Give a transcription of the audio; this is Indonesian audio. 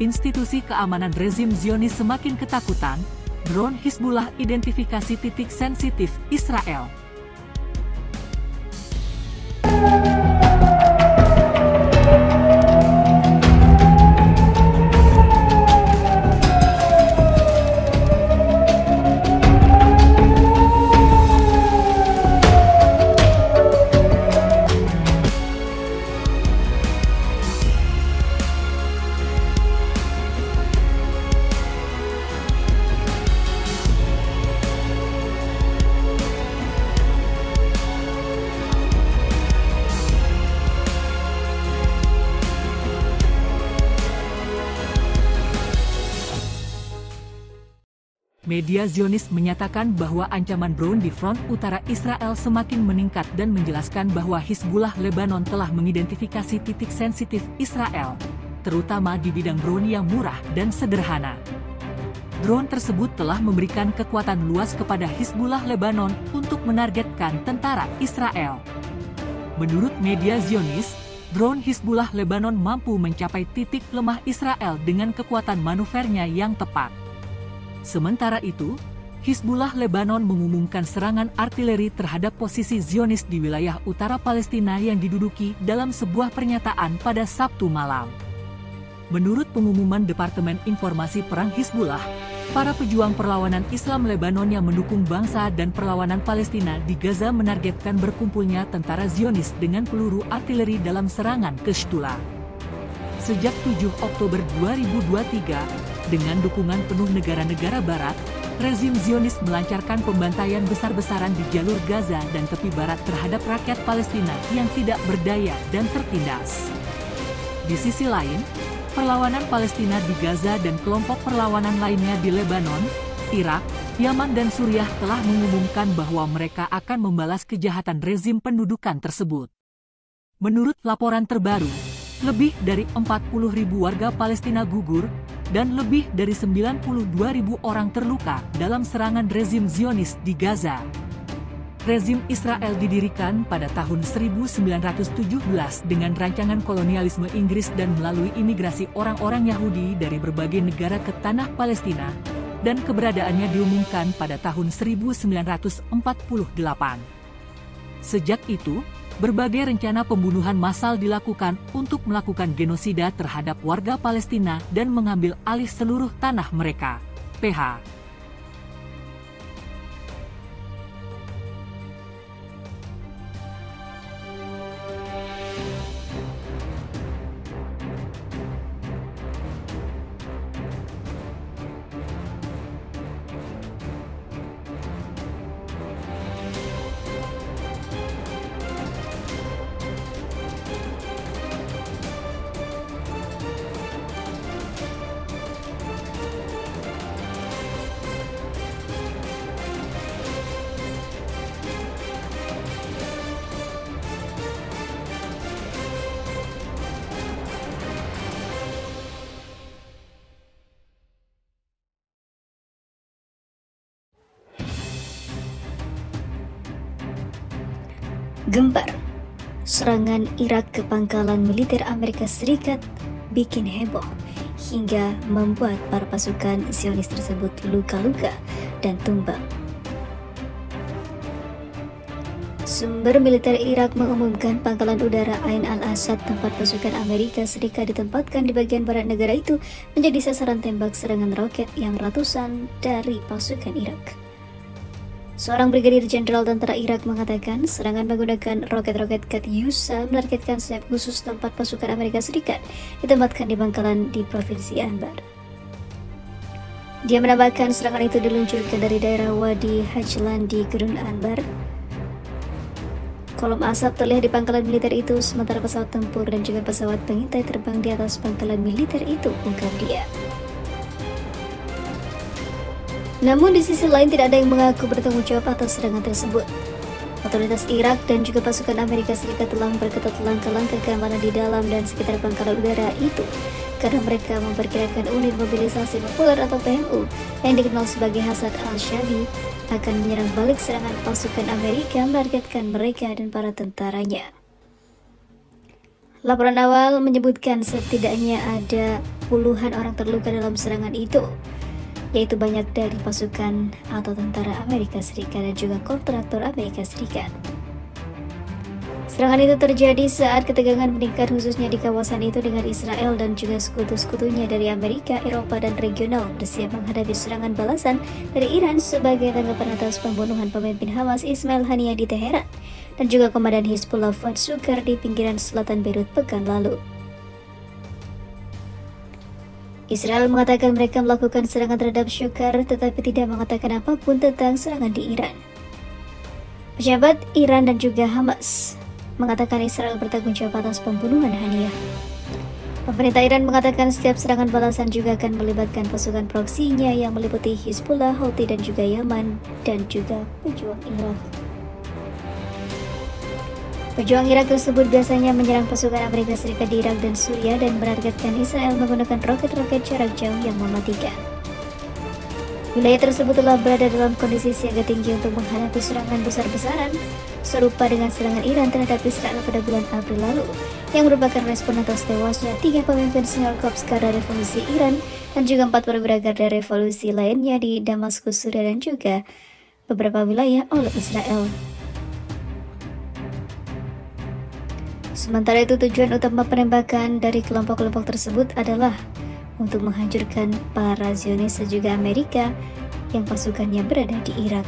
institusi keamanan rezim Zionis semakin ketakutan, drone Hizbullah identifikasi titik sensitif Israel. Media Zionis menyatakan bahwa ancaman drone di front utara Israel semakin meningkat dan menjelaskan bahwa Hizbullah Lebanon telah mengidentifikasi titik sensitif Israel, terutama di bidang drone yang murah dan sederhana. Drone tersebut telah memberikan kekuatan luas kepada Hizbullah Lebanon untuk menargetkan tentara Israel. Menurut media Zionis, drone Hizbullah Lebanon mampu mencapai titik lemah Israel dengan kekuatan manuvernya yang tepat. Sementara itu, Hizbullah Lebanon mengumumkan serangan artileri terhadap posisi Zionis di wilayah utara Palestina yang diduduki dalam sebuah pernyataan pada Sabtu malam. Menurut pengumuman Departemen Informasi Perang Hizbullah, para pejuang perlawanan Islam Lebanon yang mendukung bangsa dan perlawanan Palestina di Gaza menargetkan berkumpulnya tentara Zionis dengan peluru artileri dalam serangan ke Shtula. Sejak 7 Oktober 2023, dengan dukungan penuh negara-negara barat, rezim Zionis melancarkan pembantaian besar-besaran di jalur Gaza dan tepi barat terhadap rakyat Palestina yang tidak berdaya dan tertindas. Di sisi lain, perlawanan Palestina di Gaza dan kelompok perlawanan lainnya di Lebanon, Irak, Yaman dan Suriah telah mengumumkan bahwa mereka akan membalas kejahatan rezim pendudukan tersebut. Menurut laporan terbaru, lebih dari 40.000 warga Palestina gugur, dan lebih dari 92.000 orang terluka dalam serangan rezim Zionis di Gaza. Rezim Israel didirikan pada tahun 1917 dengan rancangan kolonialisme Inggris dan melalui imigrasi orang-orang Yahudi dari berbagai negara ke tanah Palestina, dan keberadaannya diumumkan pada tahun 1948. Sejak itu, berbagai rencana pembunuhan massal dilakukan untuk melakukan genosida terhadap warga Palestina dan mengambil alih seluruh tanah mereka. PH. Gempar, serangan Irak ke pangkalan militer Amerika Serikat bikin heboh hingga membuat para pasukan Zionis tersebut luka-luka dan tumbang. Sumber militer Irak mengumumkan pangkalan udara Ain al-Asad tempat pasukan Amerika Serikat ditempatkan di bagian barat negara itu menjadi sasaran tembak serangan roket yang ratusan dari pasukan Irak. Seorang brigadir jenderal tentara Irak mengatakan serangan menggunakan roket-roket Katyusha menargetkan sayap khusus tempat pasukan Amerika Serikat ditempatkan di pangkalan di Provinsi Anbar. Dia menambahkan serangan itu diluncurkan dari daerah Wadi Hajlan di Gunung Anbar. Kolom asap terlihat di pangkalan militer itu sementara pesawat tempur dan juga pesawat pengintai terbang di atas pangkalan militer itu, ungkap dia. Namun di sisi lain tidak ada yang mengaku bertanggung jawab atas serangan tersebut. Otoritas Irak dan juga pasukan Amerika Serikat telah memperketat langkah-langkah keamanan di dalam dan sekitar pangkalan udara itu karena mereka memperkirakan unit mobilisasi populer atau PMU yang dikenal sebagai Hasad al-Shabi akan menyerang balik serangan pasukan Amerika menargetkan mereka dan para tentaranya. Laporan awal menyebutkan setidaknya ada puluhan orang terluka dalam serangan itu, yaitu banyak dari pasukan atau tentara Amerika Serikat dan juga kontraktor Amerika Serikat. Serangan itu terjadi saat ketegangan meningkat khususnya di kawasan itu dengan Israel dan juga sekutu-sekutunya dari Amerika, Eropa, dan regional bersiap menghadapi serangan balasan dari Iran sebagai tanggapan atas pembunuhan pemimpin Hamas Ismail Haniyeh di Teheran dan juga komandan Hizbullah Fuad Shukar di pinggiran selatan Beirut pekan lalu. Israel mengatakan mereka melakukan serangan terhadap Shukar tetapi tidak mengatakan apapun tentang serangan di Iran. Pejabat Iran dan juga Hamas mengatakan Israel bertanggung jawab atas pembunuhan Haniyeh. Pemerintah Iran mengatakan setiap serangan balasan juga akan melibatkan pasukan proksinya yang meliputi Hizbullah, Houthi, dan juga Yaman, dan juga pejuang Irak. Pejuang Irak tersebut biasanya menyerang pasukan Amerika Serikat di Irak dan Suriah dan menargetkan Israel menggunakan roket-roket jarak jauh yang mematikan. Wilayah tersebut telah berada dalam kondisi siaga tinggi untuk menghadapi serangan besar-besaran, serupa dengan serangan Iran terhadap Israel pada bulan April lalu, yang merupakan respon atas tewasnya 3 pemimpin senior Korps Garda Revolusi Iran dan juga 4 perwira Garda Revolusi lainnya di Damaskus, Suriah, dan juga beberapa wilayah oleh Israel. Sementara itu, tujuan utama penembakan dari kelompok-kelompok tersebut adalah untuk menghancurkan para Zionis dan juga Amerika yang pasukannya berada di Irak.